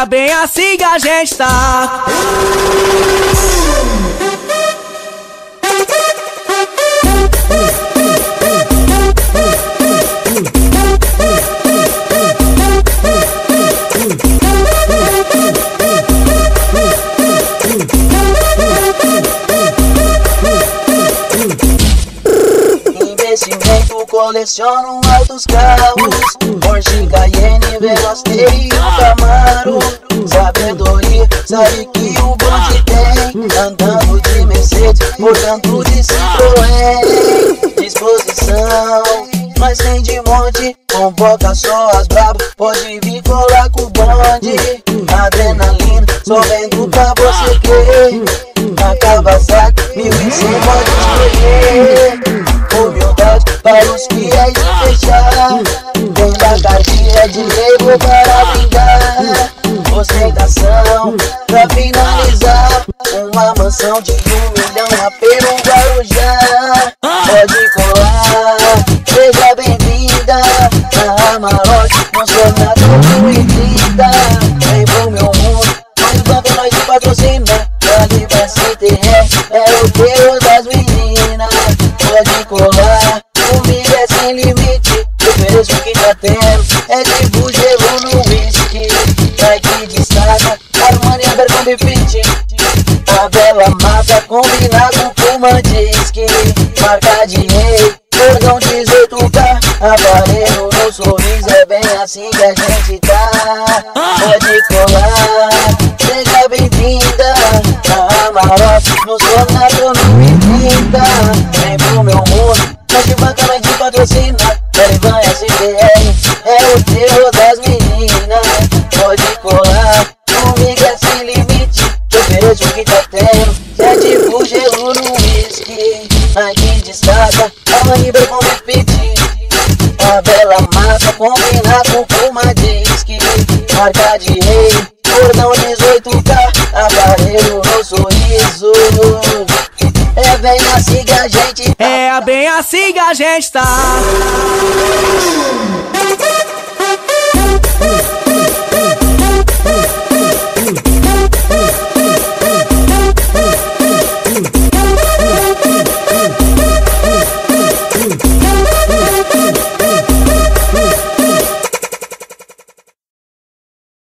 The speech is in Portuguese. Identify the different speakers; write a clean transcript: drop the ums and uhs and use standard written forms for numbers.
Speaker 1: É bem assim que a gente tá.
Speaker 2: Investimento, coleciono altos carros, Porsche, Cayenne, Veloster e um Camaro. Sabedoria, sabe que o bonde tem, andando de Mercedes, portanto de Citroën. Disposição, nós tem de monte, convoca só as brabas, pode vir colar com o bonde. Adrenalina, só vendo pra você crer, a Kawasaki 1100 pode escolher. Humildade para os fiéis de fechar, vem da cartilha de nego para vingar. Ostentação pra finalizar, uma mansão de 1 milhão a pelo Guarujá. Pode colar, seja bem-vinda na Amarok, não sou nada muito. Vem pro meu mundo, mas vamos nós te patrocinar. Ali vai se ter, é o teu das meninas. Pode colar, comigo é sem limite. Ofereço o que tá tendo, é tipo gelo no whisky. Vai que destaca, Armani, Abercrombie, Fit. A bela mata combinado com uma disque. Marca de rei, cordão 18K. Aparelho no sorriso, é bem assim que a gente tá. Pode colar, seja bem-vinda na Amarok, no Sonato 2030. Vem pro meu mundo, nós te bancamos de patrocinar. Derivan SPR, é o terror das meninas. Pode colar, comigo é sem limite. Te ofereço o que tá tendo, é tipo gelo no whisky. Aqui destaca, Armani, Abercrombie, Fit. A bela massa combina com uma disque. Marca de rei, cordão 18K. Aparelho no sorriso, é bem assim que a gente tá.
Speaker 1: É bem assim que a gente tá.